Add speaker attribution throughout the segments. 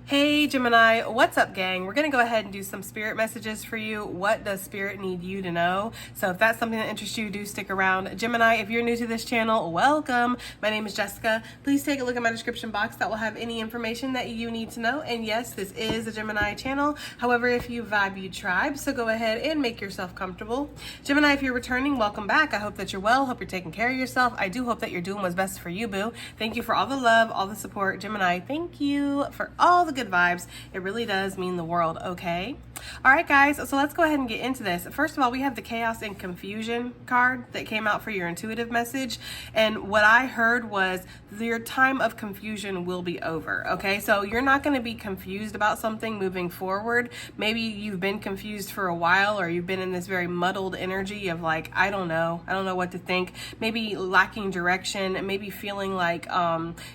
Speaker 1: Hey Gemini, what's up gang? We're going to go ahead and do some spirit messages for you. What does spirit need you to know? So if that's something that interests you, do stick around. Gemini, if you're new to this channel, welcome. My name is Jessica. Please take a look at my description box that will have any information that you need to know. And yes, this is a Gemini channel. However, if you vibe, you tribe. So go ahead and make yourself comfortable. Gemini, if you're returning, welcome back. I hope that you're well. Hope you're taking care of yourself. I do hope that you're doing what's best for you, boo. Thank you for all the love, all the support. Gemini, thank you for all the good vibes. It really does mean the world, okay? All right, guys, so let's go ahead and get into this. First of all, we have the Chaos and Confusion card that came out for your intuitive message. And what I heard was your time of confusion will be over, okay? So you're not going to be confused about something moving forward. Maybe you've been confused for a while, or you've been in this very muddled energy of like, I don't know what to think. Maybe lacking direction, maybe feeling like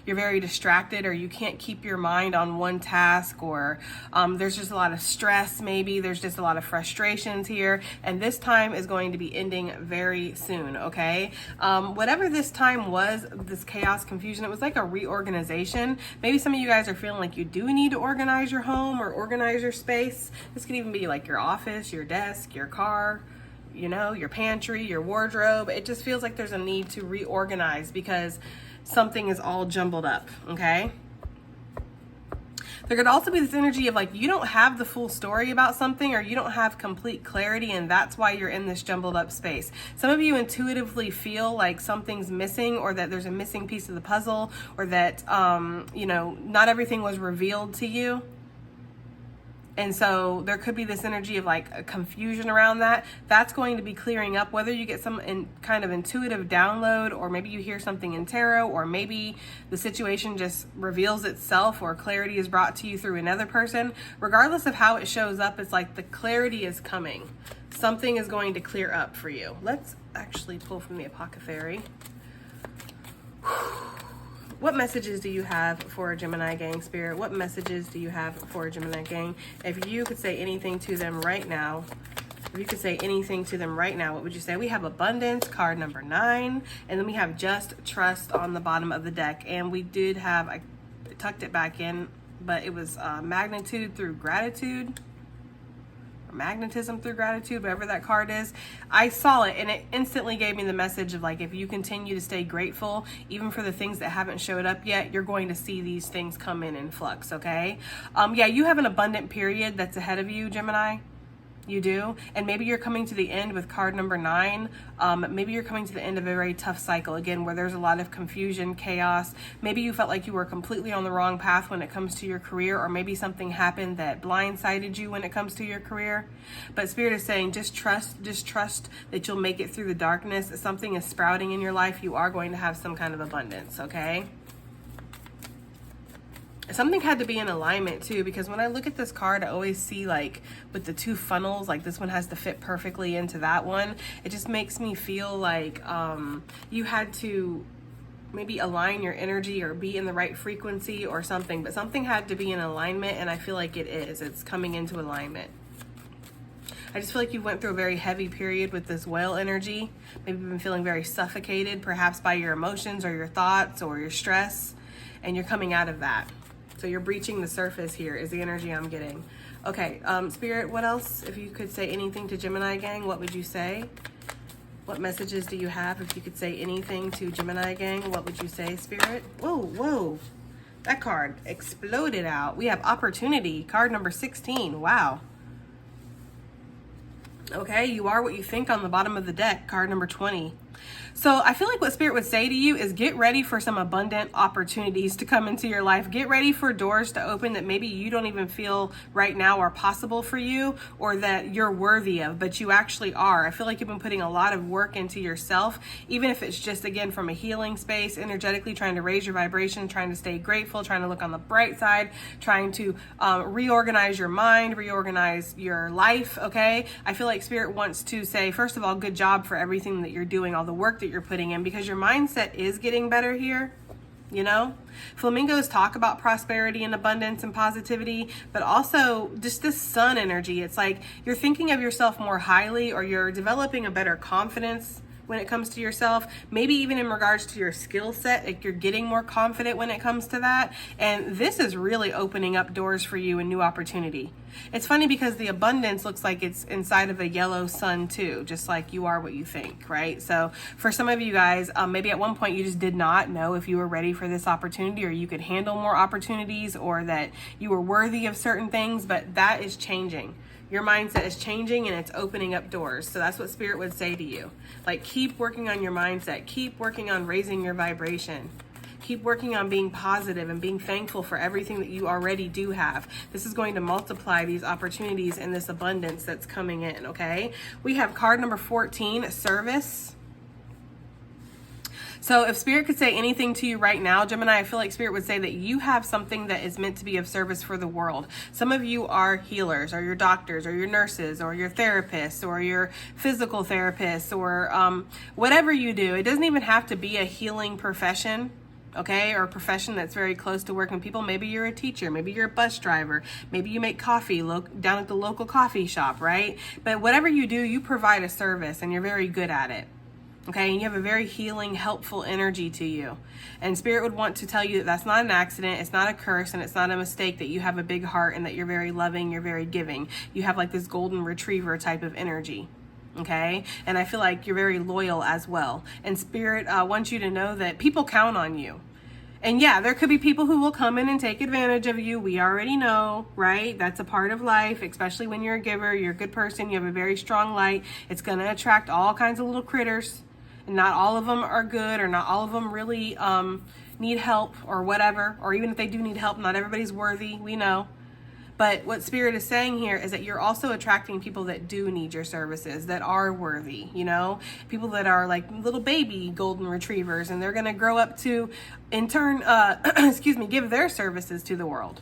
Speaker 1: you're very distracted, or you can't keep your mind on one task, or there's just a lot of stress. Maybe there's just a lot of frustrations here, and this time is going to be ending very soon, okay? Whatever this time was, this chaos, confusion, it was like a reorganization. Maybe some of you guys are feeling like you do need to organize your home or organize your space. This could even be like your office, your desk, your car, you know, your pantry, your wardrobe. It just feels like there's a need to reorganize because something is all jumbled up, okay? There could also be this energy of like you don't have the full story about something, or you don't have complete clarity, and that's why you're in this jumbled up space. Some of you intuitively feel like something's missing, or that there's a missing piece of the puzzle, or that you know, not everything was revealed to you. And so there could be this energy of like a confusion around that. That's going to be clearing up, whether you get some kind of intuitive download, or maybe you hear something in tarot, or maybe the situation just reveals itself, or clarity is brought to you through another person. Regardless of how it shows up, it's like the clarity is coming. Something is going to clear up for you. Let's actually pull from the Apothecary. What messages do you have for a Gemini gang, Spirit? What messages do you have for a Gemini gang? If you could say anything to them right now, what would you say? We have Abundance, card number 9, and then we have Just Trust on the bottom of the deck. And we did have, I tucked it back in, but it was Magnitude through Gratitude. Magnetism through gratitude, whatever that card is. I saw it and it instantly gave me the message of like, if you continue to stay grateful, even for the things that haven't showed up yet, you're going to see these things come in flux, okay? Yeah, you have an abundant period that's ahead of you, Gemini. You do. And maybe you're coming to the end with card number 9. Maybe you're coming to the end of a very tough cycle, again, where there's a lot of confusion, chaos. Maybe you felt like you were completely on the wrong path when it comes to your career, or maybe something happened that blindsided you when it comes to your career. But Spirit is saying, just trust that you'll make it through the darkness. Something is sprouting in your life. You are going to have some kind of abundance, okay? Something had to be in alignment too, because when I look at this card, I always see like with the 2 funnels, like this one has to fit perfectly into that one. It just makes me feel like you had to maybe align your energy or be in the right frequency or something, but something had to be in alignment, and I feel like it is. It's coming into alignment. I just feel like you went through a very heavy period with this whale energy. Maybe you've been feeling very suffocated, perhaps by your emotions or your thoughts or your stress, and you're coming out of that. So you're breaching the surface here is the energy I'm getting. Okay, Spirit, what else? If you could say anything to Gemini gang, what would you say? What messages do you have? If you could say anything to Gemini gang, what would you say, Spirit? Whoa. That card exploded out. We have Opportunity, card number 16. Wow. Okay, you are what you think on the bottom of the deck, card number 20. So I feel like what Spirit would say to you is get ready for some abundant opportunities to come into your life. Get ready for doors to open that maybe you don't even feel right now are possible for you, or that you're worthy of, but you actually are. I feel like you've been putting a lot of work into yourself, even if it's just, again, from a healing space, energetically trying to raise your vibration, trying to stay grateful, trying to look on the bright side, trying to reorganize your mind, reorganize your life, okay? I feel like Spirit wants to say, first of all, good job for everything that you're doing, all the work that you're putting in, because your mindset is getting better here. You know, flamingos talk about prosperity and abundance and positivity, but also just this sun energy. It's like you're thinking of yourself more highly, or you're developing a better confidence when it comes to yourself, maybe even in regards to your skill set, like you're getting more confident when it comes to that. And this is really opening up doors for you and new opportunity. It's funny because the abundance looks like it's inside of a yellow sun too, just like you are what you think, right? So for some of you guys, maybe at one point you just did not know if you were ready for this opportunity, or you could handle more opportunities, or that you were worthy of certain things, but that is changing. Your mindset is changing and it's opening up doors. So that's what Spirit would say to you. Like, keep working on your mindset. Keep working on raising your vibration. Keep working on being positive and being thankful for everything that you already do have. This is going to multiply these opportunities and this abundance that's coming in, okay? We have card number 14, service. So if Spirit could say anything to you right now, Gemini, I feel like Spirit would say that you have something that is meant to be of service for the world. Some of you are healers, or your doctors, or your nurses, or your therapists, or your physical therapists, or whatever you do. It doesn't even have to be a healing profession, okay, or a profession that's very close to working with people. Maybe you're a teacher, maybe you're a bus driver, maybe you make coffee down at the local coffee shop, right? But whatever you do, you provide a service and you're very good at it. Okay, and you have a very healing, helpful energy to you. And Spirit would want to tell you that that's not an accident, it's not a curse, and it's not a mistake, that you have a big heart and that you're very loving, you're very giving. You have like this golden retriever type of energy. Okay, and I feel like you're very loyal as well. And Spirit wants you to know that people count on you. And yeah, there could be people who will come in and take advantage of you. We already know, right? That's a part of life, especially when you're a giver, you're a good person, you have a very strong light. It's going to attract all kinds of little critters. And not all of them are good, or not all of them really need help or whatever. Or even if they do need help, not everybody's worthy, we know. But what Spirit is saying here is that you're also attracting people that do need your services, that are worthy, you know, people that are like little baby golden retrievers, and they're going to grow up to, in turn, give their services to the world.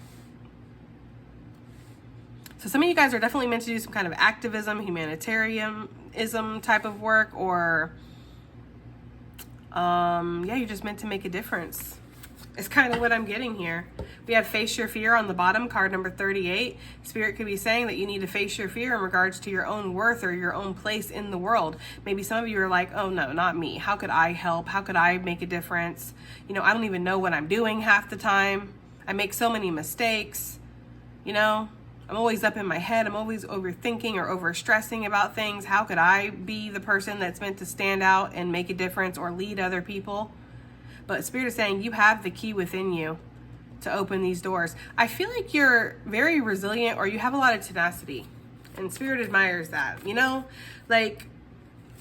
Speaker 1: So some of you guys are definitely meant to do some kind of activism, humanitarianism type of work, or you're just meant to make a difference. It's kind of what I'm getting here. We have face your fear on the bottom, card number 38. Spirit could be saying that you need to face your fear in regards to your own worth or your own place in the world. Maybe some of you are like, oh no, not me. How could I help? How could I make a difference? You know, I don't even know what I'm doing half the time. I make so many mistakes. You know, I'm always up in my head. I'm always overthinking or overstressing about things. How could I be the person that's meant to stand out and make a difference or lead other people? But Spirit is saying you have the key within you to open these doors. I feel like you're very resilient, or you have a lot of tenacity, and Spirit admires that. You know, like,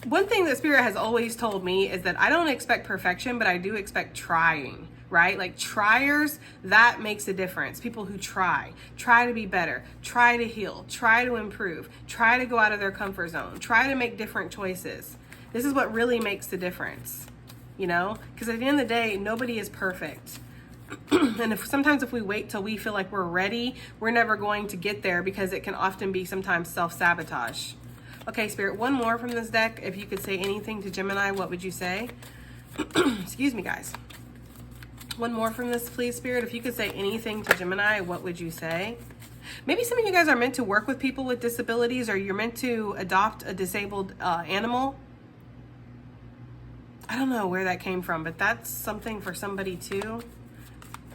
Speaker 1: one thing that Spirit has always told me is that I don't expect perfection, but I do expect trying, right? Like, triers, that makes a difference. People who try to be better, try to heal, try to improve, try to go out of their comfort zone, try to make different choices. This is what really makes the difference. You know, because at the end of the day, nobody is perfect. And sometimes if we wait till we feel like we're ready, we're never going to get there, because it can often be sometimes self-sabotage. Okay, Spirit, one more from this deck. If you could say anything to Gemini, what would you say? Excuse me, guys. One more from this, please, Spirit. If you could say anything to Gemini, what would you say? Maybe some of you guys are meant to work with people with disabilities, or you're meant to adopt a disabled animal. I don't know where that came from, but that's something for somebody too.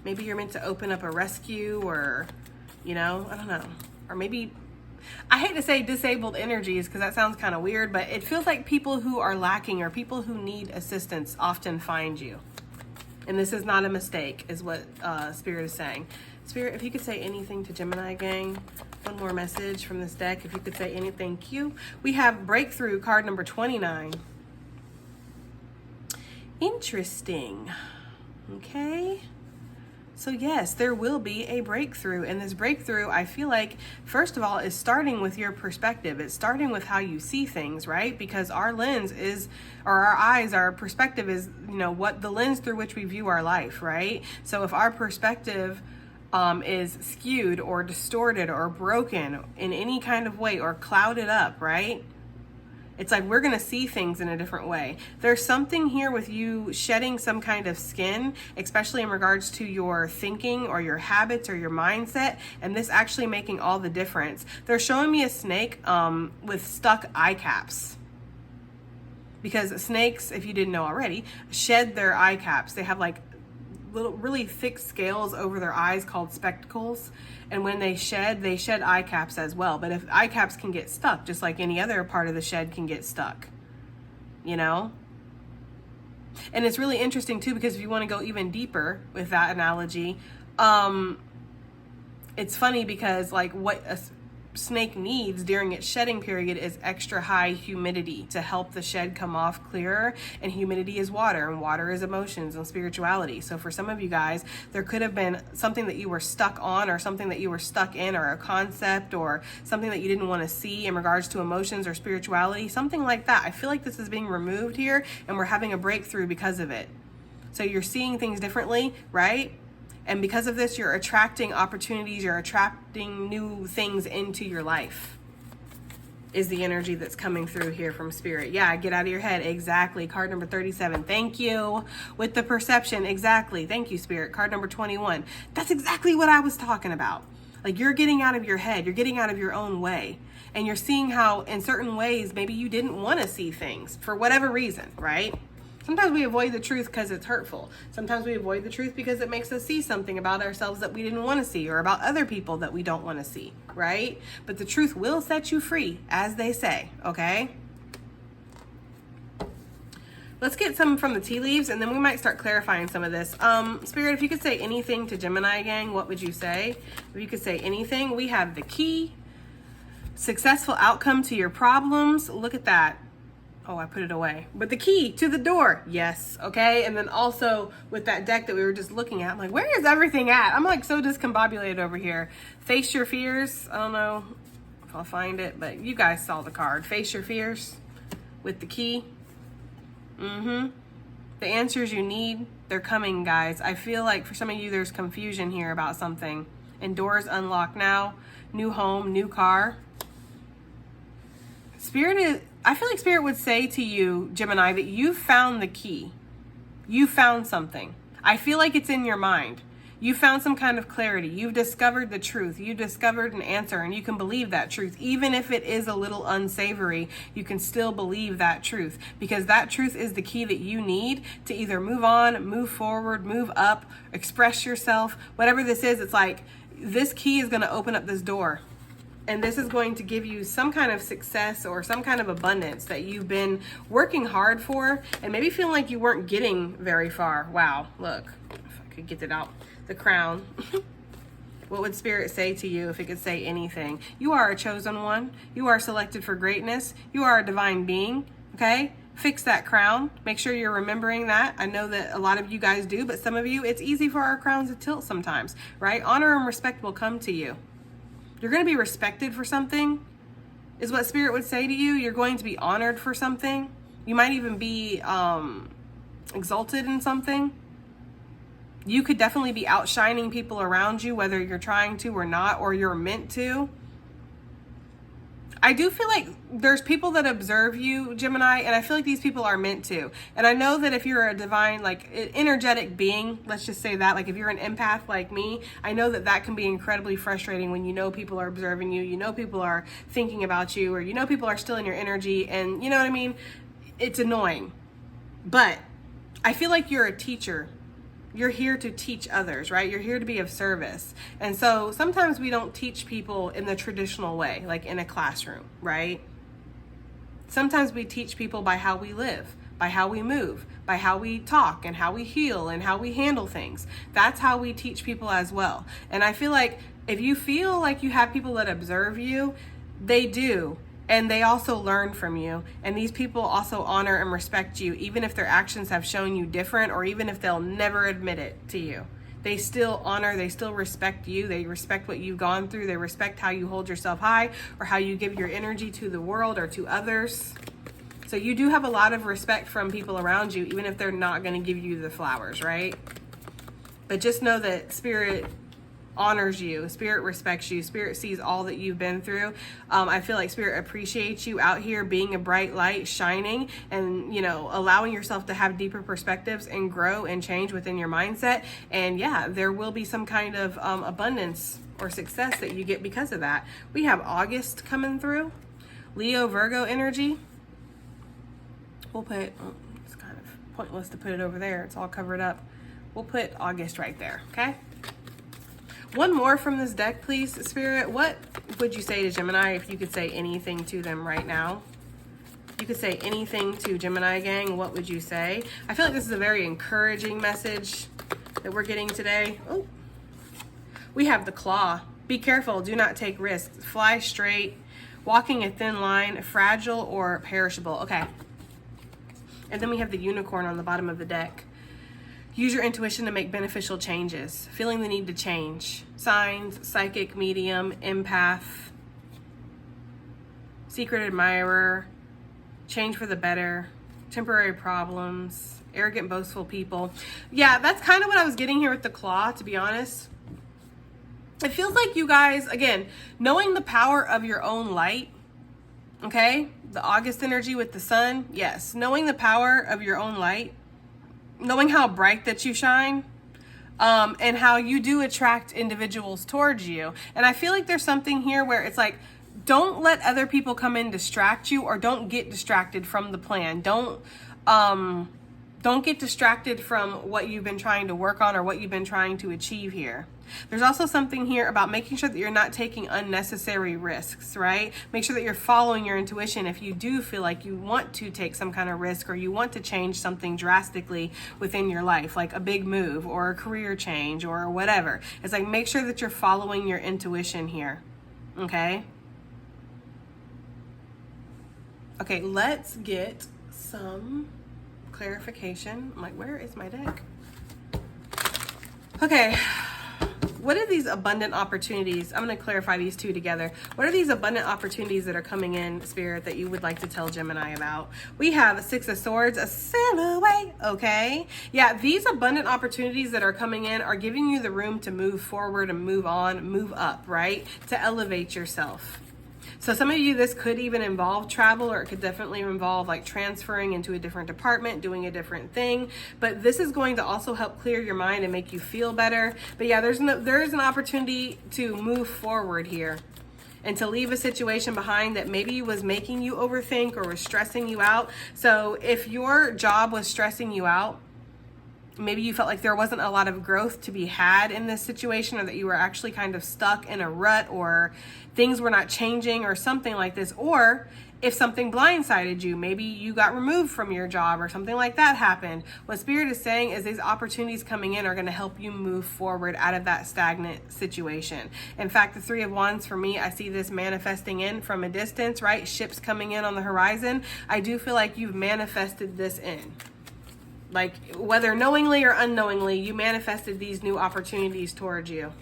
Speaker 1: Maybe you're meant to open up a rescue, or, you know, I don't know. Or maybe, I hate to say disabled energies because that sounds kind of weird, but it feels like people who are lacking or people who need assistance often find you. And this is not a mistake, is what Spirit is saying. Spirit, if you could say anything to Gemini, gang. One more message from this deck. If you could say anything, Q. We have Breakthrough, card number 29. Interesting. Okay. So yes, there will be a breakthrough, and this breakthrough, I feel like, first of all, is starting with your perspective. It's starting with how you see things, right? Because our lens is, or our eyes, our perspective is, you know, what the lens through which we view our life, right? So if our perspective is skewed or distorted or broken in any kind of way or clouded up, right? It's like we're going to see things in a different way. There's something here with you shedding some kind of skin, especially in regards to your thinking or your habits or your mindset, and this actually making all the difference. They're showing me a snake with stuck eye caps, because snakes, if you didn't know already, shed their eye caps. They have like little really thick scales over their eyes called spectacles, and when they shed eye caps as well. But if eye caps can get stuck, just like any other part of the shed can get stuck, you know. And it's really interesting too, because if you want to go even deeper with that analogy, it's funny because like what a snake needs during its shedding period is extra high humidity to help the shed come off clearer. And humidity is water, and water is emotions and spirituality. So for some of you guys, there could have been something that you were stuck on, or something that you were stuck in, or a concept, or something that you didn't want to see in regards to emotions or spirituality, something like that. I feel like this is being removed here, and we're having a breakthrough because of it. So you're seeing things differently, right? And because of this, you're attracting opportunities, you're attracting new things into your life, is the energy that's coming through here from Spirit. Yeah, get out of your head. Exactly. Card number 37. Thank you. With the perception. Exactly. Thank you, Spirit. Card number 21. That's exactly what I was talking about. Like, you're getting out of your head. You're getting out of your own way. And you're seeing how in certain ways, maybe you didn't want to see things for whatever reason, right? Sometimes we avoid the truth because it's hurtful. Sometimes we avoid the truth because it makes us see something about ourselves that we didn't want to see, or about other people that we don't want to see, right? But the truth will set you free, as they say, okay? Let's get some from the tea leaves, and then we might start clarifying some of this. Spirit, if you could say anything to Gemini gang, what would you say? If you could say anything, we have the key, successful outcome to your problems. Look at that. Oh, I put it away. But the key to the door, yes, okay? And then also with that deck that we were just looking at, I'm like, where is everything at? I'm like so discombobulated over here. Face your fears. I don't know if I'll find it, but you guys saw the card. Face your fears with the key. The answers you need, they're coming, guys. I feel like for some of you, there's confusion here about something. And doors unlock now. New home, new car. I feel like Spirit would say to you, Gemini, that you found the key. You found something. I feel like it's in your mind. You found some kind of clarity. You've discovered the truth. You discovered an answer, and you can believe that truth. Even if it is a little unsavory, you can still believe that truth, because that truth is the key that you need to either move on, move forward, move up, express yourself. Whatever this is, it's like this key is going to open up this door. And this is going to give you some kind of success or some kind of abundance that you've been working hard for, and maybe feeling like you weren't getting very far. Wow, look, if I could get it out, the crown. What would Spirit say to you if it could say anything? You are a chosen one. You are selected for greatness. You are a divine being, okay? Fix that crown. Make sure you're remembering that. I know that a lot of you guys do, but some of you, it's easy for our crowns to tilt sometimes, right? Honor and respect will come to you. You're going to be respected for something, is what Spirit would say to you. You're going to be honored for something. You might even be exalted in something. You could definitely be outshining people around you, whether you're trying to or not, or you're meant to. I do feel like there's people that observe you, Gemini, and I feel like these people are meant to. And I know that if you're a divine, like, energetic being, let's just say that, like if you're an empath like me, I know that that can be incredibly frustrating when you know people are observing you, you know people are thinking about you, or you know people are still in your energy, and you know what I mean? It's annoying. But I feel like you're a teacher. You're here to teach others, right? You're here to be of service. And so sometimes we don't teach people in the traditional way, like in a classroom, right? Sometimes we teach people by how we live, by how we move, by how we talk and how we heal and how we handle things. That's how we teach people as well. And I feel like if you feel like you have people that observe you, they do. And they also learn from you. And these people also honor and respect you, even if their actions have shown you different, or even if they'll never admit it to you. They still honor, they still respect you. They respect what you've gone through. They respect how you hold yourself high, or how you give your energy to the world or to others. So you do have a lot of respect from people around you, even if they're not going to give you the flowers, right? But just know that Spirit honors you. Spirit respects you. Spirit sees all that you've been through. I feel like Spirit appreciates you out here being a bright light, shining, and, you know, allowing yourself to have deeper perspectives and grow and change within your mindset. And yeah, there will be some kind of abundance or success that you get because of that. We have August coming through. Leo, Virgo energy. We'll put, oh, it's kind of pointless to put it over there. It's all covered up. We'll put August right there, okay? One more from this deck, please, Spirit. What would you say to Gemini if you could say anything to them right now? You could say anything to Gemini gang. What would you say? I feel like this is a very encouraging message that we're getting today. Oh, we have the claw. Be careful. Do not take risks. Fly straight. Walking a thin line. Fragile or perishable. Okay. And then we have the unicorn on the bottom of the deck. Use your intuition to make beneficial changes. Feeling the need to change. Signs, psychic, medium, empath, secret admirer, change for the better, temporary problems, arrogant, boastful people. Yeah, that's kind of what I was getting here with the claw, to be honest. It feels like you guys, again, knowing the power of your own light, okay? The August energy with the sun, yes. Knowing the power of your own light, knowing how bright that you shine, and how you do attract individuals towards you. And I feel like there's something here where it's like, don't let other people come in distract you, or don't get distracted from the plan. Don't get distracted from what you've been trying to work on or what you've been trying to achieve here. There's also something here about making sure that you're not taking unnecessary risks, right? Make sure that you're following your intuition if you do feel like you want to take some kind of risk, or you want to change something drastically within your life, like a big move or a career change or whatever. It's like, make sure that you're following your intuition here, okay? Okay, let's get some clarification. I'm like, where is my deck? Okay. What are these abundant opportunities? I'm going to clarify these two together. What are these abundant opportunities that are coming in, Spirit, that you would like to tell Gemini about? We have a Six of Swords, a sail away, okay? Yeah, these abundant opportunities that are coming in are giving you the room to move forward and move on, move up, right? To elevate yourself. So some of you, this could even involve travel, or it could definitely involve like transferring into a different department, doing a different thing. But this is going to also help clear your mind and make you feel better. But yeah, there is an opportunity to move forward here and to leave a situation behind that maybe was making you overthink or was stressing you out. So if your job was stressing you out, maybe you felt like there wasn't a lot of growth to be had in this situation, or that you were actually kind of stuck in a rut, or things were not changing or something like this. Or if something blindsided you, maybe you got removed from your job or something like that happened. What Spirit is saying is these opportunities coming in are going to help you move forward out of that stagnant situation. In fact, the Three of Wands, for me, I see this manifesting in from a distance, right? Ships coming in on the horizon. I do feel like you've manifested this in. Like, whether knowingly or unknowingly, you manifested these new opportunities towards you.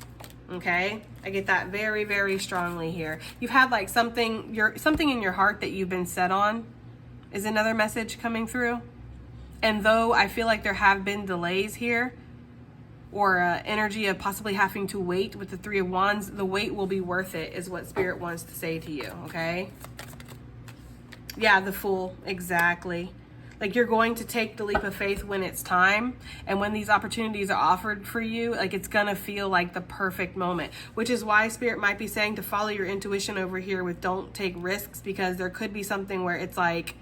Speaker 1: Okay? I get that very, very strongly here. You've had like something in your heart that you've been set on is another message coming through. And though I feel like there have been delays here, or energy of possibly having to wait with the Three of Wands, the wait will be worth it, is what Spirit wants to say to you, okay? Yeah, the Fool, exactly. Like, you're going to take the leap of faith when it's time, and when these opportunities are offered for you, like, it's gonna feel like the perfect moment, which is why Spirit might be saying to follow your intuition over here with don't take risks, because there could be something where it's like,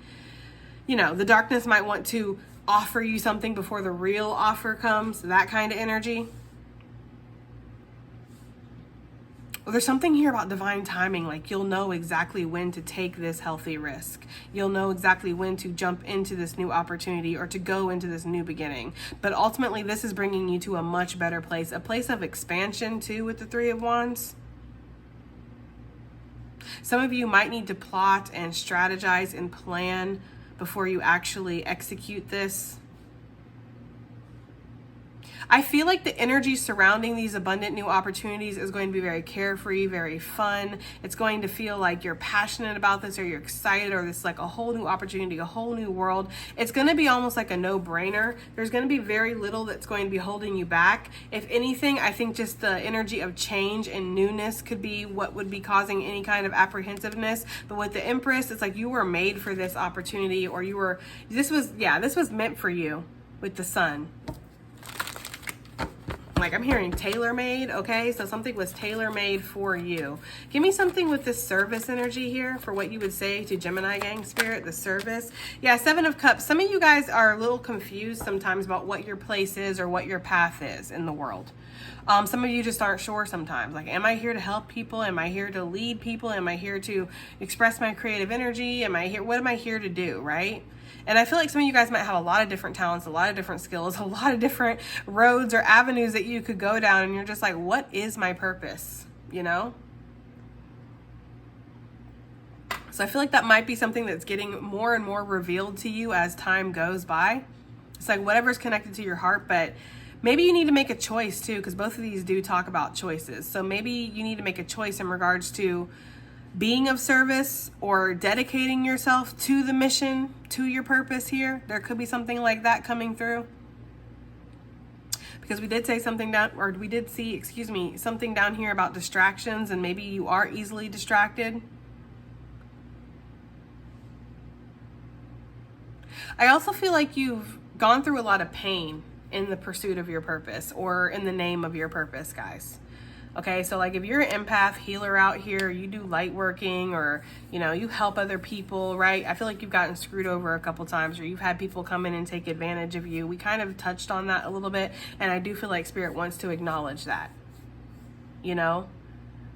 Speaker 1: you know, the darkness might want to offer you something before the real offer comes, that kind of energy. Well, there's something here about divine timing, like you'll know exactly when to take this healthy risk. You'll know exactly when to jump into this new opportunity or to go into this new beginning. But ultimately, this is bringing you to a much better place, a place of expansion too with the Three of Wands. Some of you might need to plot and strategize and plan before you actually execute this. I feel like the energy surrounding these abundant new opportunities is going to be very carefree, very fun. It's going to feel like you're passionate about this, or you're excited, or this is like a whole new opportunity, a whole new world. It's going to be almost like a no-brainer. There's going to be very little that's going to be holding you back. If anything, I think just the energy of change and newness could be what would be causing any kind of apprehensiveness. But with the Empress, it's like you were made for this opportunity, or this was meant for you with the Sun. Like I'm hearing tailor-made, okay? So something was tailor-made for you. Give me something with this service energy here for what you would say to Gemini gang spirit, the service. Yeah, Seven of Cups. Some of you guys are a little confused sometimes about what your place is or what your path is in the world. Some of you just aren't sure sometimes. Like, am I here to help people? Am I here to lead people? Am I here to express my creative energy? What am I here to do, right? And I feel like some of you guys might have a lot of different talents, a lot of different skills, a lot of different roads or avenues that you could go down. And you're just like, what is my purpose? You know? So I feel like that might be something that's getting more and more revealed to you as time goes by. It's like whatever's connected to your heart, but maybe you need to make a choice too, because both of these do talk about choices. So maybe you need to make a choice in regards to being of service or dedicating yourself to the mission, to your purpose here. There could be something like that coming through. Because we did say something down, or we did see, excuse me, something down here about distractions, and maybe you are easily distracted. I also feel like you've gone through a lot of pain in the pursuit of your purpose or in the name of your purpose, guys. Okay, so like if you're an empath healer out here, you do light working, or you know, you help other people, right? I feel like you've gotten screwed over a couple times, or you've had people come in and take advantage of you. We kind of touched on that a little bit, and I do feel like Spirit wants to acknowledge that. You know,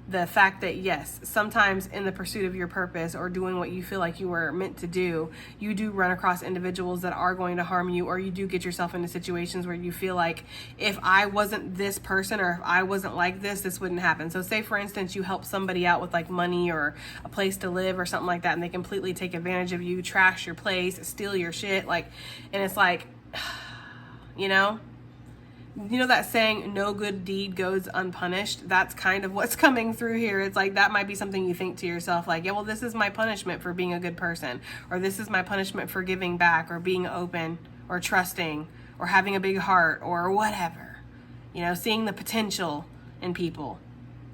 Speaker 1: the fact that yes, sometimes in the pursuit of your purpose or doing what you feel like you were meant to do, you do run across individuals that are going to harm you, or you do get yourself into situations where you feel like, if I wasn't this person, or if I wasn't like this wouldn't happen. So say for instance, you help somebody out with like money or a place to live or something like that, and they completely take advantage of you, trash your place, steal your shit, like, and it's like, you know that saying, no good deed goes unpunished? That's kind of what's coming through here. It's like, that might be something you think to yourself, like, yeah, well, this is my punishment for being a good person, or this is my punishment for giving back, or being open, or trusting, or having a big heart, or whatever. You know, seeing the potential in people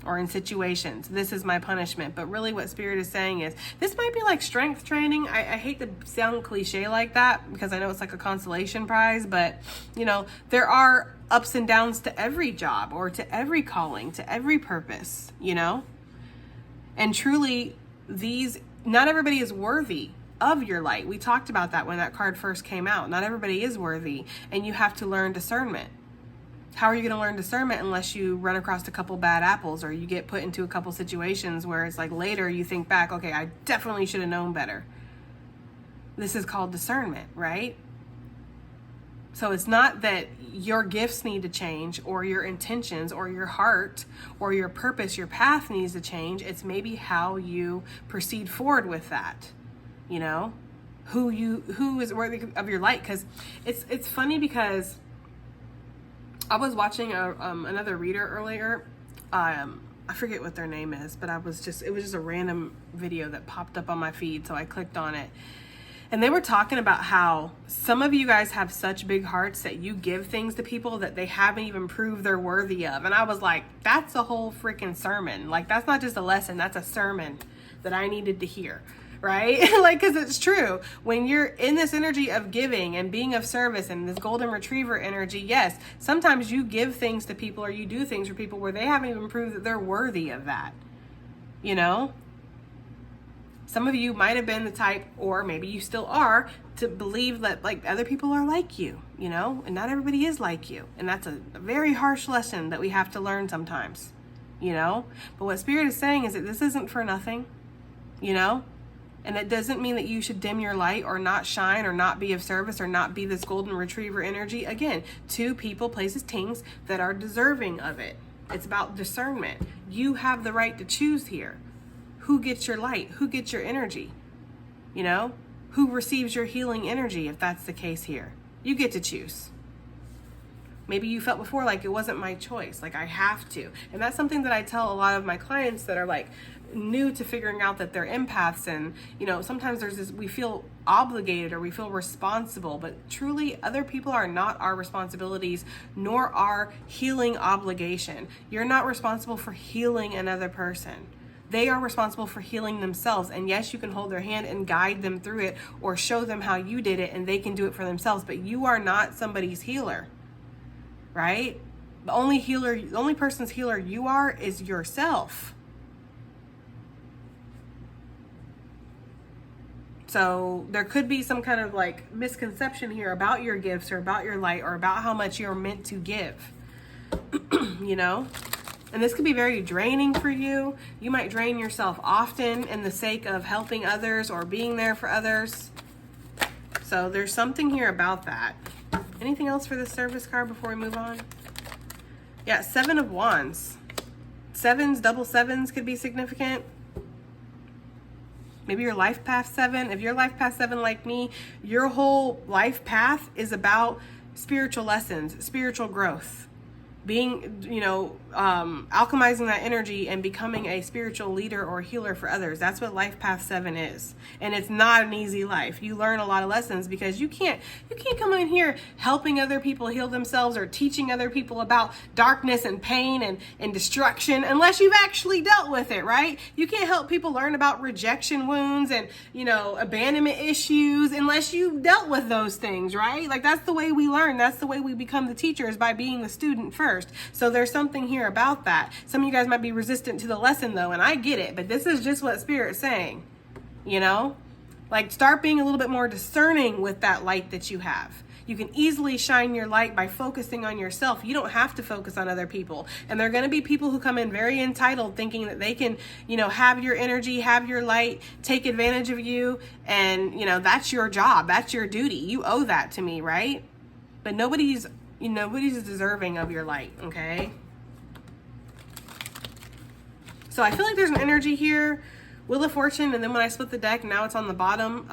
Speaker 1: or in situations. This is my punishment. But really what Spirit is saying is, this might be like strength training. I hate to sound cliche like that, because I know it's like a consolation prize, but you know, there are ups and downs to every job, or to every calling, to every purpose, you know? And truly, not everybody is worthy of your light. We talked about that when that card first came out. Not everybody is worthy, and you have to learn discernment. How are you going to learn discernment unless you run across a couple bad apples, or you get put into a couple situations where it's like later you think back, okay, I definitely should have known better. This is called discernment, right? So it's not that your gifts need to change, or your intentions, or your heart, or your purpose, your path needs to change. It's maybe how you proceed forward with that, you know, who is worthy of your light. Because it's funny, because I was watching another reader earlier. I forget what their name is, but it was just a random video that popped up on my feed, so I clicked on it. And they were talking about how some of you guys have such big hearts that you give things to people that they haven't even proved they're worthy of. And I was like, that's a whole freaking sermon. Like, that's not just a lesson, that's a sermon that I needed to hear. Right? Like, because it's true. When you're in this energy of giving and being of service and this golden retriever energy, yes, sometimes you give things to people, or you do things for people where they haven't even proved that they're worthy of that. You know? Some of you might have been the type, or maybe you still are, to believe that like other people are like you, you know, and not everybody is like you. And that's a very harsh lesson that we have to learn sometimes, you know. But what Spirit is saying is that this isn't for nothing, you know. And it doesn't mean that you should dim your light, or not shine, or not be of service, or not be this golden retriever energy. Again, to people, places, things that are deserving of it. It's about discernment. You have the right to choose here. Who gets your light? Who gets your energy? You know? Who receives your healing energy, if that's the case here? You get to choose. Maybe you felt before like it wasn't my choice, like I have to. And that's something that I tell a lot of my clients that are like new to figuring out that they're empaths. And, you know, sometimes there's this, we feel obligated, or we feel responsible, but truly other people are not our responsibilities, nor our healing obligation. You're not responsible for healing another person. They are responsible for healing themselves. And yes, you can hold their hand and guide them through it, or show them how you did it, and they can do it for themselves. But you are not somebody's healer, right? The only person's healer you are is yourself. So there could be some kind of like misconception here about your gifts or about your light or about how much you're meant to give, you know? And this could be very draining for you. You might drain yourself often in the sake of helping others or being there for others. So there's something here about that. Anything else for this service card before we move on? Yeah, 7 of Wands. Sevens, double sevens could be significant. Maybe your life path 7. If your life path 7 like me, your whole life path is about spiritual lessons, spiritual growth. Being, you know, alchemizing that energy and becoming a spiritual leader or healer for others. That's what life path 7 is. And it's not an easy life. You learn a lot of lessons because you can't come in here helping other people heal themselves or teaching other people about darkness and pain and destruction unless you've actually dealt with it, right? You can't help people learn about rejection wounds and, you know, abandonment issues unless you've dealt with those things, right? Like, that's the way we learn. That's the way we become the teachers, by being the student first. So there's something here about that. Some of you guys might be resistant to the lesson though, and I get it, but this is just what Spirit's saying, you know? Like, start being a little bit more discerning with that light that you have. You can easily shine your light by focusing on yourself. You don't have to focus on other people. And there are going to be people who come in very entitled, thinking that they can, you know, have your energy, have your light, take advantage of you. And, you know, that's your job. That's your duty. You owe that to me, right? But nobody's deserving of your light, okay? So I feel like there's an energy here. Wheel of Fortune, and then when I split the deck, now it's on the bottom,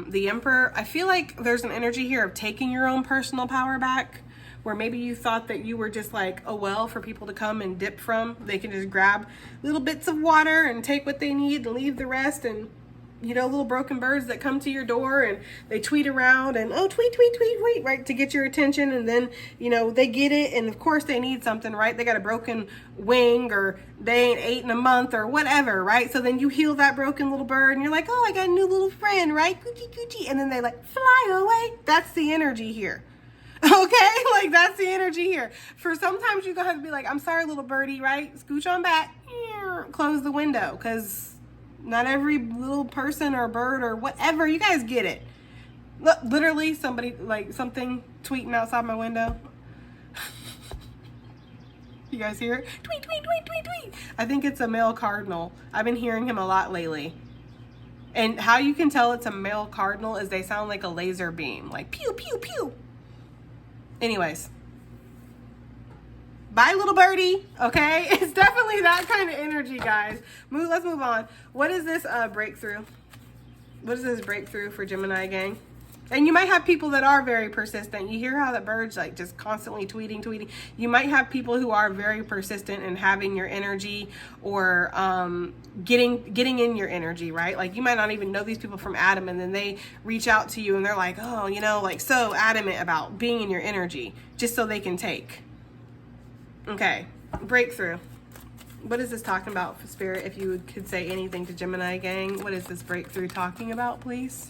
Speaker 1: the Emperor. I feel like there's an energy here of taking your own personal power back, where maybe you thought that you were just like a well for people to come and dip from. They can just grab little bits of water and take what they need and leave the rest. And, you know, little broken birds that come to your door and they tweet around and, oh, tweet, tweet, tweet, tweet, right, to get your attention. And then, you know, they get it. And of course they need something, right? They got a broken wing, or they ain't ate in a month or whatever, right? So then you heal that broken little bird and you're like, oh, I got a new little friend, right? Coochie, coochie. And then they like fly away. That's the energy here. Okay, like, that's the energy here. For sometimes you're gonna have to be like, I'm sorry, little birdie, right? Scooch on back, close the window, because not every little person or bird or whatever, you guys get it. Look, literally somebody, like, something tweeting outside my window. You guys hear it? Tweet, tweet, tweet, tweet, tweet. I think it's a male cardinal. I've been hearing him a lot lately. And how you can tell it's a male cardinal is they sound like a laser beam, like pew, pew, pew. Anyways. Bye, little birdie. Okay, it's definitely that kind of energy, guys. Let's move on. What is this breakthrough? What is this breakthrough for Gemini gang? And you might have people that are very persistent. You hear how the bird's like just constantly tweeting. You might have people who are very persistent in having your energy, or getting in your energy, right? Like, you might not even know these people from Adam, and then they reach out to you and they're like, oh, you know, like, so adamant about being in your energy just so they can take. Okay, breakthrough. What is this talking about, Spirit? If you could say anything to Gemini gang, what is this breakthrough talking about, please?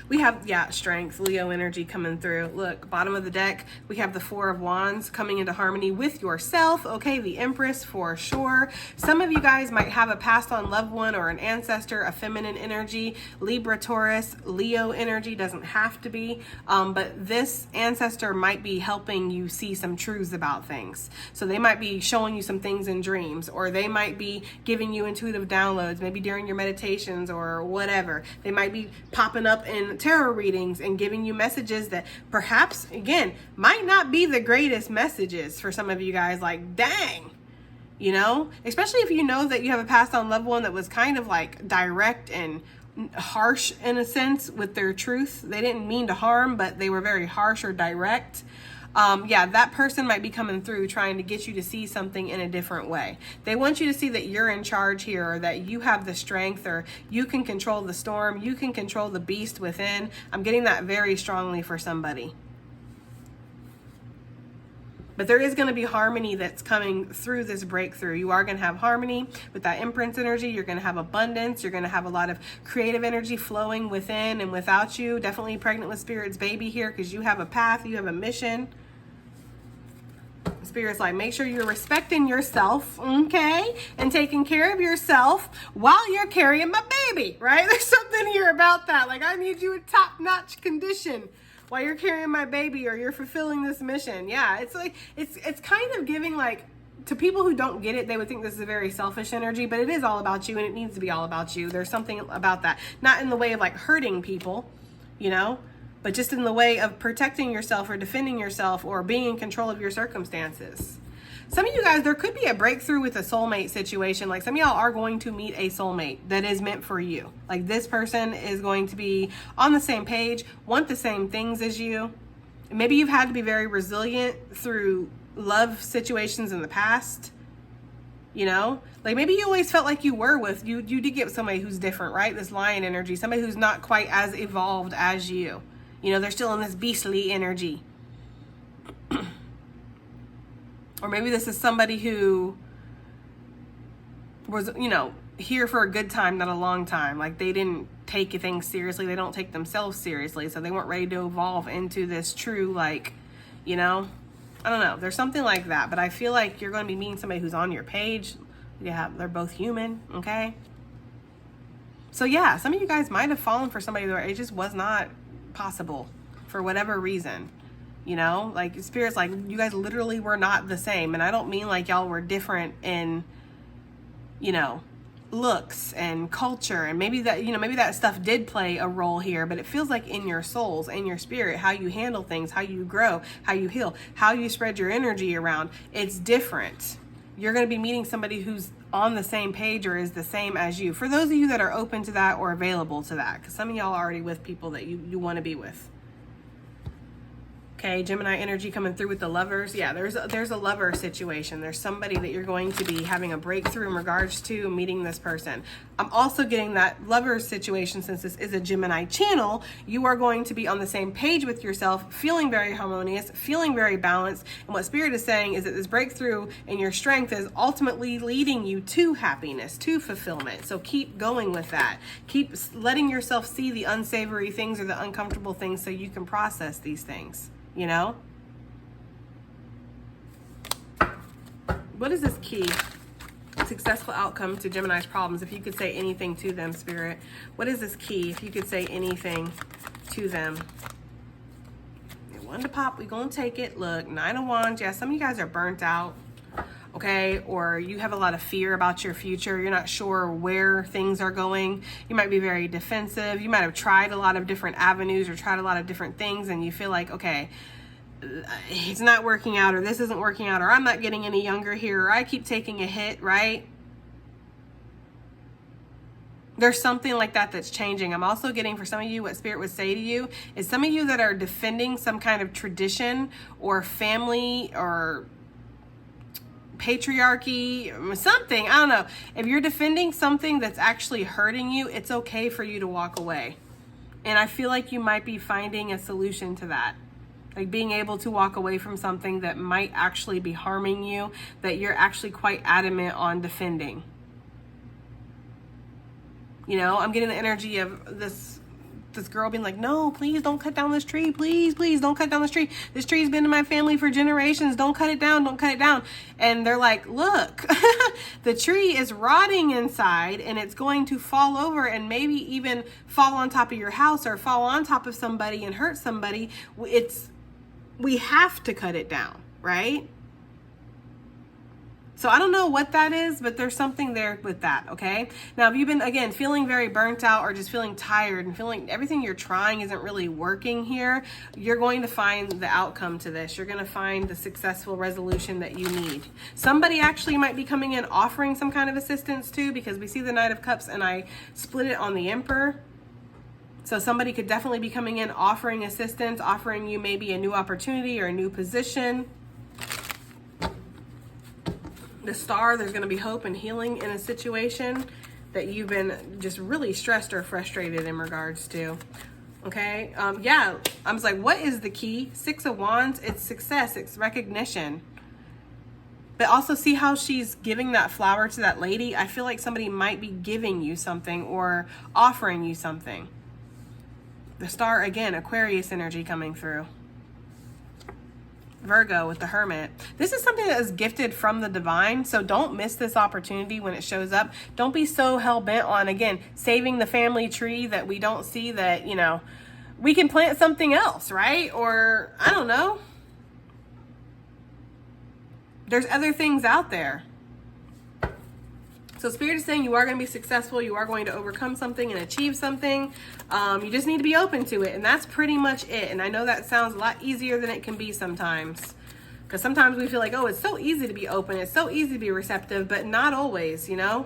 Speaker 1: We have, yeah, strength, Leo energy coming through. Look, bottom of the deck, we have the 4 of Wands coming into harmony with yourself. Okay, the Empress for sure. Some of you guys might have a passed on loved one or an ancestor, a feminine energy, Libra, Taurus, Leo energy, doesn't have to be. But this ancestor might be helping you see some truths about things. So they might be showing you some things in dreams, or they might be giving you intuitive downloads, maybe during your meditations or whatever. They might be popping up in tarot readings and giving you messages that perhaps, again, might not be the greatest messages for some of you guys. Like, dang, you know, especially if you know that you have a passed on loved one that was kind of like direct and harsh in a sense with their truth. They didn't mean to harm, but they were very harsh or direct. Yeah, that person might be coming through trying to get you to see something in a different way. They want you to see that you're in charge here, or that you have the strength, or you can control the storm, you can control the beast within. I'm getting that very strongly for somebody. But there is going to be harmony that's coming through this breakthrough. You are going to have harmony with that Empress energy. You're going to have abundance. You're going to have a lot of creative energy flowing within and without you. Definitely pregnant with Spirit's baby here, because you have a path, you have a mission. Spirit's like, make sure you're respecting yourself, okay? And taking care of yourself while you're carrying my baby, right? There's something here about that. Like, I need you in top-notch condition while you're carrying my baby or you're fulfilling this mission. Yeah, it's like, it's kind of giving, like, to people who don't get it, they would think this is a very selfish energy, but it is all about you, and it needs to be all about you. There's something about that. Not in the way of, like, hurting people, you know? But just in the way of protecting yourself or defending yourself or being in control of your circumstances. Some of you guys, there could be a breakthrough with a soulmate situation. Like, some of y'all are going to meet a soulmate that is meant for you. Like, this person is going to be on the same page, want the same things as you. Maybe you've had to be very resilient through love situations in the past. You know, like maybe you always felt like you were with, you did get somebody who's different, right? This lion energy, somebody who's not quite as evolved as you. You know, they're still in this beastly energy. Or maybe this is somebody who was, you know, here for a good time, not a long time. Like, they didn't take things seriously. They don't take themselves seriously. So they weren't ready to evolve into this true, like, you know, I don't know. There's something like that. But I feel like you're going to be meeting somebody who's on your page. Yeah, they're both human, okay? So yeah, some of you guys might have fallen for somebody where it just was not possible for whatever reason. You know, like, Spirit's like, you guys literally were not the same. And I don't mean like y'all were different in, you know, looks and culture, and maybe that, you know, maybe that stuff did play a role here, but it feels like in your souls, in your spirit, how you handle things, how you grow, how you heal, how you spread your energy around, it's different. You're going to be meeting somebody who's on the same page or is the same as you. For those of you that are open to that or available to that, because some of y'all are already with people that you want to be with. Okay, Gemini energy coming through with the lovers. Yeah, there's a lover situation. There's somebody that you're going to be having a breakthrough in regards to meeting this person. I'm also getting that lover situation, since this is a Gemini channel. You are going to be on the same page with yourself, feeling very harmonious, feeling very balanced. And what Spirit is saying is that this breakthrough in your strength is ultimately leading you to happiness, to fulfillment. So keep going with that. Keep letting yourself see the unsavory things or the uncomfortable things so you can process these things. You know? What is this key? Successful outcome to Gemini's problems. If you could say anything to them, Spirit. What is this key? If you could say anything to them. One to pop. We're going to take it. Look, 9 of Wands. Yeah, some of you guys are burnt out. Okay, or you have a lot of fear about your future. You're not sure where things are going. You might be very defensive. You might have tried a lot of different avenues or tried a lot of different things, and you feel like, okay, it's not working out, or this isn't working out, or I'm not getting any younger here, or I keep taking a hit, right? There's something like that that's changing. I'm also getting, for some of you, what Spirit would say to you is some of you that are defending some kind of tradition or family or patriarchy, something, I don't know. If you're defending something that's actually hurting you, it's okay for you to walk away. And I feel like you might be finding a solution to that. Like being able to walk away from something that might actually be harming you, that you're actually quite adamant on defending. You know, I'm getting the energy of this girl being like, no, please don't cut down this tree. Please, please don't cut down this tree. This tree's been in my family for generations. Don't cut it down. Don't cut it down. And they're like, look, the tree is rotting inside and it's going to fall over and maybe even fall on top of your house or fall on top of somebody and hurt somebody. We have to cut it down, right? So I don't know what that is, but there's something there with that, okay? Now, if you've been, again, feeling very burnt out or just feeling tired and feeling everything you're trying isn't really working here, you're going to find the outcome to this. You're going to find the successful resolution that you need. Somebody actually might be coming in offering some kind of assistance too, because we see the Knight of Cups and I split it on the Emperor. So somebody could definitely be coming in offering assistance, offering you maybe a new opportunity or a new position. The Star, there's going to be hope and healing in a situation that you've been just really stressed or frustrated in regards to. Okay. Yeah. I was like, what is the key? 6 of Wands. It's success. It's recognition. But also see how she's giving that flower to that lady. I feel like somebody might be giving you something or offering you something. The Star, again, Aquarius energy coming through. Virgo with the Hermit. This is something that is gifted from the divine, so don't miss this opportunity when it shows up. Don't be so hell-bent on, again, saving the family tree that we don't see that, you know, we can plant something else, right? Or, I don't know. There's other things out there. So Spirit is saying you are going to be successful. You are going to overcome something and achieve something. You just need to be open to it. And that's pretty much it. And I know that sounds a lot easier than it can be sometimes. Because sometimes we feel like, oh, it's so easy to be open. It's so easy to be receptive, but not always, you know?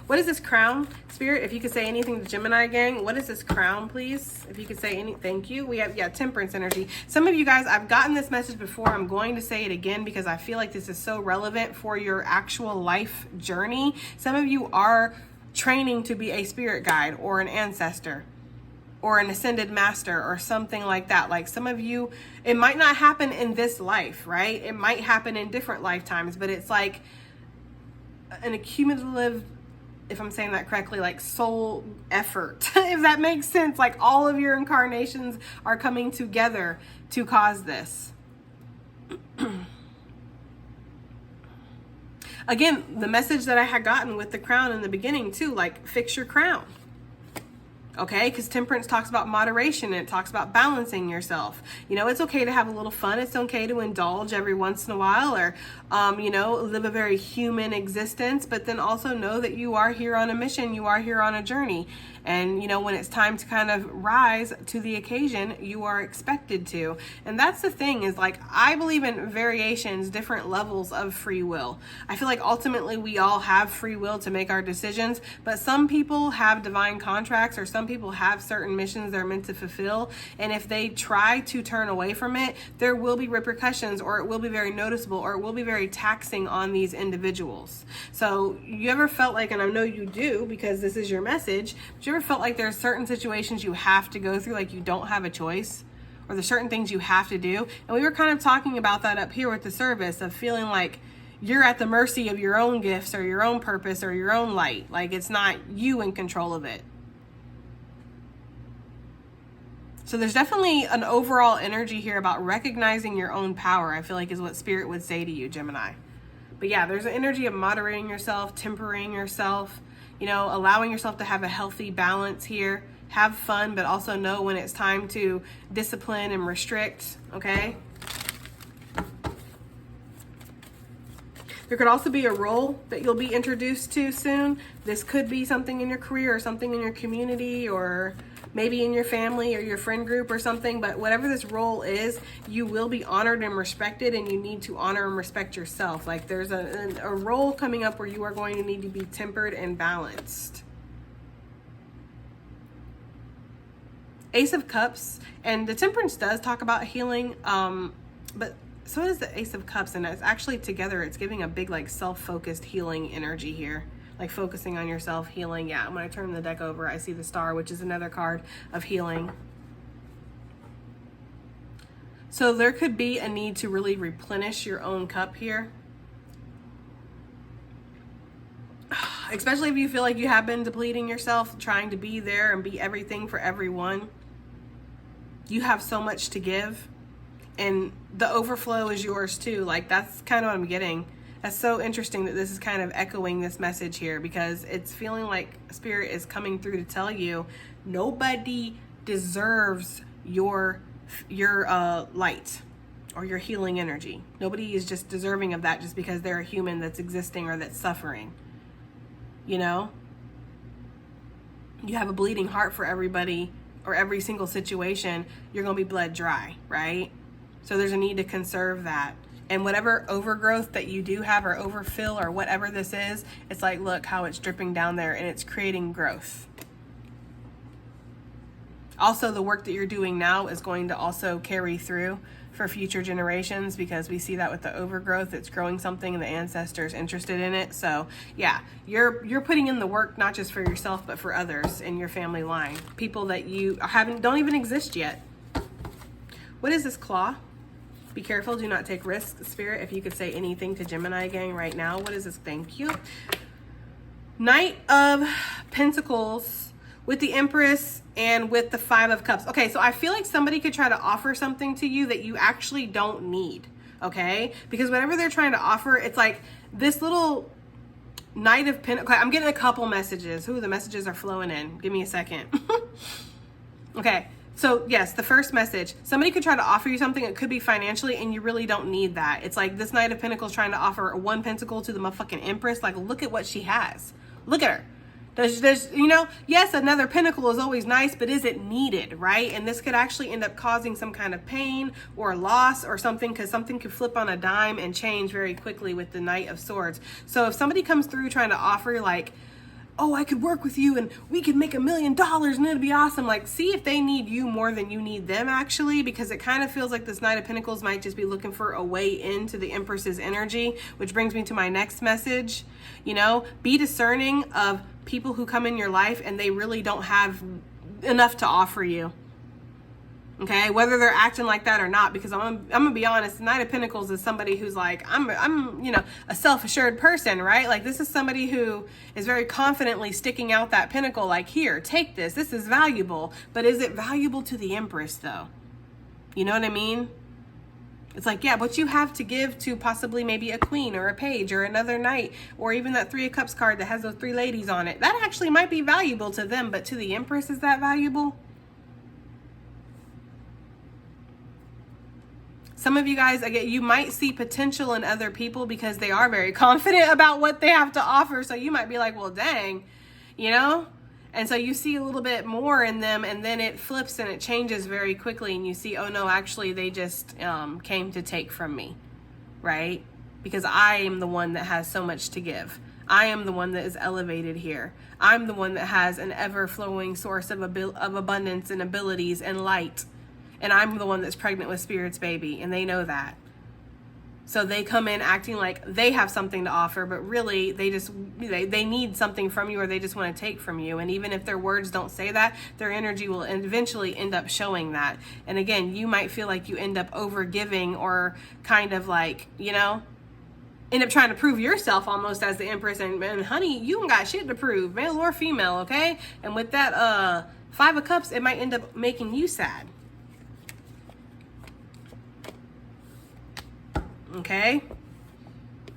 Speaker 1: What is this crown? Spirit, if you could say anything to Gemini gang, what is this crown, please? If you could say any, thank you. We have, temperance energy. Some of you guys, I've gotten this message before. I'm going to say it again because I feel like this is so relevant for your actual life journey. Some of you are training to be a spirit guide or an ancestor or an ascended master or something like that. Like some of you, it might not happen in this life, right? It might happen in different lifetimes, but it's like an accumulative, if I'm saying that correctly, like soul effort, if that makes sense. Like all of your incarnations are coming together to cause this. Again, the message that I had gotten with the crown in the beginning too, like fix your crown. Okay, because temperance talks about moderation and it talks about balancing yourself. You know, it's okay to have a little fun. It's okay to indulge every once in a while or, you know, live a very human existence, but then also know that you are here on a mission. You are here on a journey. And, you know, when it's time to kind of rise to the occasion, you are expected to. And that's the thing is like, I believe in variations, different levels of free will. I feel like ultimately we all have free will to make our decisions, but some people have divine contracts or some people have certain missions they're meant to fulfill. And if they try to turn away from it, there will be repercussions or it will be very noticeable or it will be very taxing on these individuals. So you ever felt like, and I know you do because this is your message, but you ever felt like there's certain situations you have to go through, like you don't have a choice, or there's certain things you have to do? And we were kind of talking about that up here with the service of feeling like you're at the mercy of your own gifts or your own purpose or your own light. Like it's not you in control of it. So there's definitely an overall energy here about recognizing your own power, I feel like is what Spirit would say to you, Gemini. But yeah, there's an energy of moderating yourself, tempering yourself, you know, allowing yourself to have a healthy balance here. Have fun, but also know when it's time to discipline and restrict, okay? There could also be a role that you'll be introduced to soon. This could be something in your career or something in your community or maybe in your family or your friend group or something, but whatever this role is, you will be honored and respected, and you need to honor and respect yourself. Like there's a role coming up where you are going to need to be tempered and balanced. Ace of Cups, and the Temperance does talk about healing, but so does the Ace of Cups, and it's actually together, it's giving a big like self-focused healing energy here. Like focusing on yourself, healing. Yeah, when I turn the deck over, I see the Star, which is another card of healing. So there could be a need to really replenish your own cup here. Especially if you feel like you have been depleting yourself, trying to be there and be everything for everyone. You have so much to give, and the overflow is yours too. Like that's kind of what I'm getting. That's so interesting that this is kind of echoing this message here, because it's feeling like Spirit is coming through to tell you nobody deserves your light or your healing energy. Nobody is just deserving of that just because they're a human that's existing or that's suffering. You know? You have a bleeding heart for everybody or every single situation. You're going to be bled dry, right? So there's a need to conserve that. And whatever overgrowth that you do have or overfill or whatever this is, it's like, look how it's dripping down there and it's creating growth. Also, the work that you're doing now is going to also carry through for future generations, because we see that with the overgrowth, it's growing something and the ancestors interested in it. So yeah, you're putting in the work, not just for yourself, but for others in your family line, people that you don't even exist yet. What is this claw? Be careful, do not take risks. Spirit, if you could say anything to Gemini gang right now. What is this? Thank you. Knight of Pentacles with the Empress. and with the Five of Cups. Okay, so I feel like somebody could try to offer something to you that you actually don't need, okay? Because whatever they're trying to offer, it's like this little Knight of Pentacles. I'm getting a couple messages. Ooh, the messages are flowing in. Give me a second. Okay, so yes, the first message. Somebody could try to offer you something. It could be financially, and you really don't need that. It's like this Knight of Pentacles trying to offer one pentacle to the motherfucking Empress. Like, look at what she has. Look at her. There's, you know, yes, another pentacle is always nice, but is it needed, right? And this could actually end up causing some kind of pain or loss or something, because something could flip on a dime and change very quickly with the Knight of Swords. So if somebody comes through trying to offer like, oh, I could work with you and we could make $1 million and it'd be awesome. Like, see if they need you more than you need them, actually, because it kind of feels like this Knight of Pentacles might just be looking for a way into the Empress's energy, which brings me to my next message. You know, be discerning of people who come in your life and they really don't have enough to offer you. Okay, whether they're acting like that or not, because I'm gonna be honest, the Knight of Pentacles is somebody who's like, I'm you know, a self-assured person, right? Like, this is somebody who is very confidently sticking out that pentacle, like, here, take this is valuable. But is it valuable to the Empress though? You know what I mean? It's like, yeah, what you have to give to possibly maybe a queen or a page or another knight, or even that Three of Cups card that has those 3 ladies on it, that actually might be valuable to them, but to the Empress, is that valuable? Some of you guys, again, you might see potential in other people because they are very confident about what they have to offer. So you might be like, well, dang, you know? And so you see a little bit more in them, and then it flips and it changes very quickly. And you see, oh no, actually they just came to take from me, right? Because I am the one that has so much to give. I am the one that is elevated here. I'm the one that has an ever-flowing source of abundance and abilities and light. And I'm the one that's pregnant with Spirit's baby, and they know that. So they come in acting like they have something to offer, but really they need something from you, or they just want to take from you. And even if their words don't say that, their energy will eventually end up showing that. And again, you might feel like you end up over giving, or kind of like, you know, end up trying to prove yourself almost as the Empress. And honey, you ain't got shit to prove, male or female, okay? And with that Five of Cups, it might end up making you sad. Okay,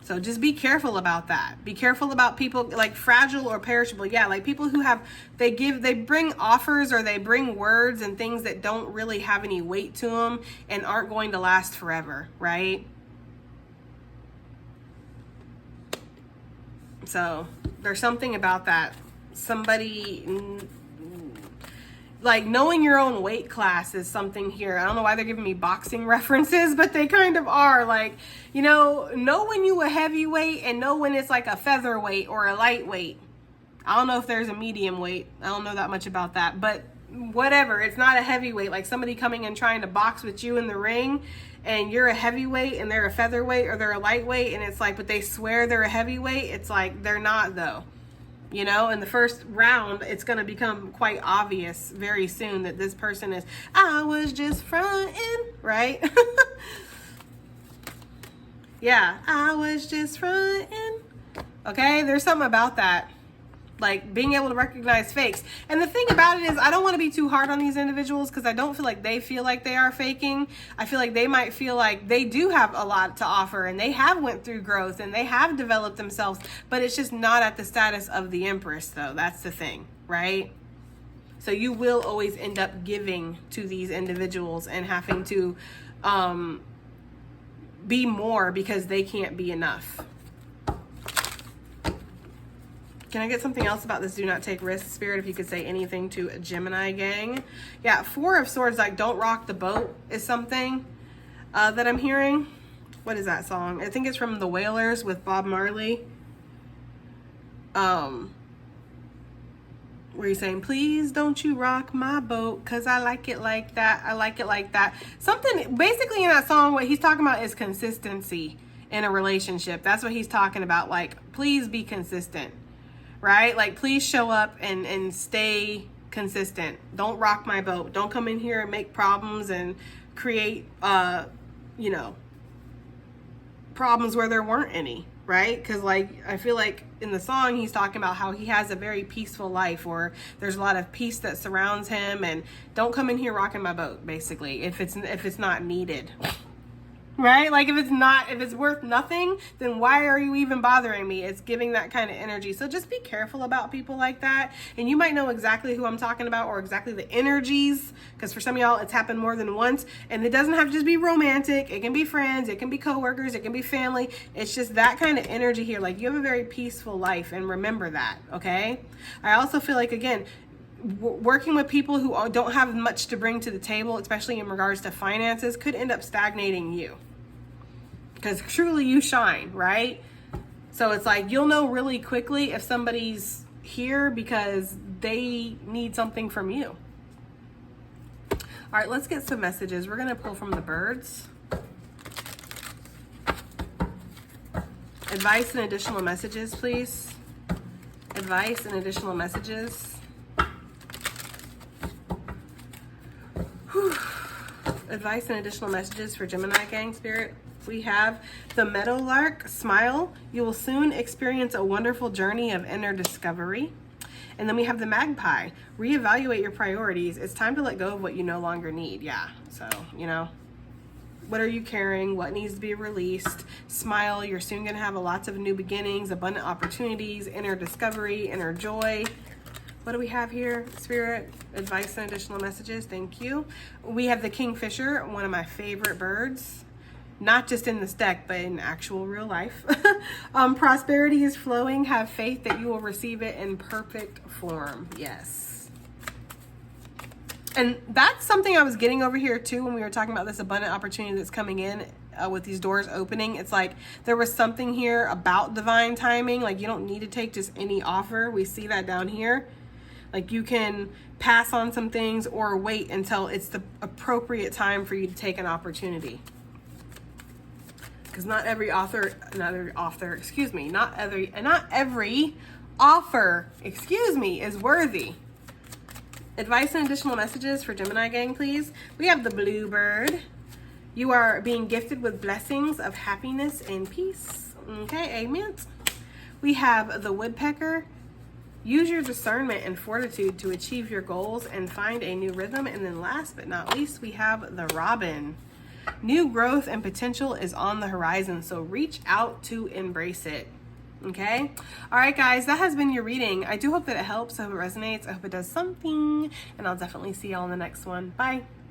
Speaker 1: so just be careful about that. Be careful about people like fragile or perishable. Yeah, like people who have, they bring offers, or they bring words and things that don't really have any weight to them and aren't going to last forever, right? So there's something about that. Somebody, like, knowing your own weight class is something here. I don't know why they're giving me boxing references, but they kind of are. Like, you know when you a heavyweight, and know when it's like a featherweight or a lightweight. I don't know if there's a medium weight. I don't know that much about that, but whatever. It's not a heavyweight. Like somebody coming and trying to box with you in the ring, and you're a heavyweight and they're a featherweight, or they're a lightweight, and it's like, but they swear they're a heavyweight. It's like, they're not though. You know, in the first round, it's going to become quite obvious very soon that this person is, I was just fronting, right? Yeah, I was just fronting. Okay, there's something about that. Like being able to recognize fakes. And the thing about it is, I don't want to be too hard on these individuals, because I don't feel like they feel like they are faking. I feel like they might feel like they do have a lot to offer, and they have went through growth, and they have developed themselves, but it's just not at the status of the Empress though. That's the thing, right? So you will always end up giving to these individuals and having to be more, because they can't be enough. Can I get something else about this do not take risks, Spirit? If you could say anything to a Gemini gang. Yeah, Four of Swords, like don't rock the boat is something that I'm hearing. What is that song? I think it's from The Wailers with Bob Marley. Where he's saying, please don't you rock my boat, because I like it like that. I like it like that. Something, basically in that song, what he's talking about is consistency in a relationship. That's what he's talking about. Like, please be consistent. Right? Like, please show up and stay consistent. Don't rock my boat. Don't come in here and make problems and create, you know, problems where there weren't any, right? Because, like, I feel like in the song, he's talking about how he has a very peaceful life, or there's a lot of peace that surrounds him, and don't come in here rocking my boat, basically, if it's not needed. Right? Like if it's worth nothing, then why are you even bothering me? It's giving that kind of energy. So just be careful about people like that. And you might know exactly who I'm talking about, or exactly the energies, because for some of y'all, it's happened more than once. And it doesn't have to just be romantic. It can be friends. It can be coworkers. It can be family. It's just that kind of energy here. Like you have a very peaceful life, and remember that, okay? I also feel like, again, working with people who don't have much to bring to the table, especially in regards to finances, could end up stagnating you. Because truly you shine, right? So it's like you'll know really quickly if somebody's here because they need something from you. All right, let's get some messages. We're going to pull from the birds. Advice and additional messages, please. Advice and additional messages. Whew. Advice and additional messages for Gemini gang spirit. We have the meadowlark, smile. You will soon experience a wonderful journey of inner discovery. And then we have the magpie, reevaluate your priorities. It's time to let go of what you no longer need. Yeah, so, you know, what are you carrying? What needs to be released? Smile, you're soon gonna have lots of new beginnings, abundant opportunities, inner discovery, inner joy. What do we have here, Spirit? Advice and additional messages, thank you. We have the kingfisher, one of my favorite birds. Not just in this deck, but in actual real life. Prosperity is flowing. Have faith that you will receive it in perfect form. Yes. And that's something I was getting over here too when we were talking about this abundant opportunity that's coming in with these doors opening. It's like there was something here about divine timing. Like you don't need to take just any offer. We see that down here. Like you can pass on some things or wait until it's the appropriate time for you to take an opportunity. Because not every offer, is worthy. Advice and additional messages for Gemini gang, please. We have the bluebird. You are being gifted with blessings of happiness and peace. Okay, amen. We have the woodpecker. Use your discernment and fortitude to achieve your goals and find a new rhythm. And then last but not least, we have the robin. New growth and potential is on the horizon, so reach out to embrace it. Okay? All right, guys, that has been your reading. I do hope that it helps. I hope it resonates. I hope it does something, and I'll definitely see y'all in the next one. Bye.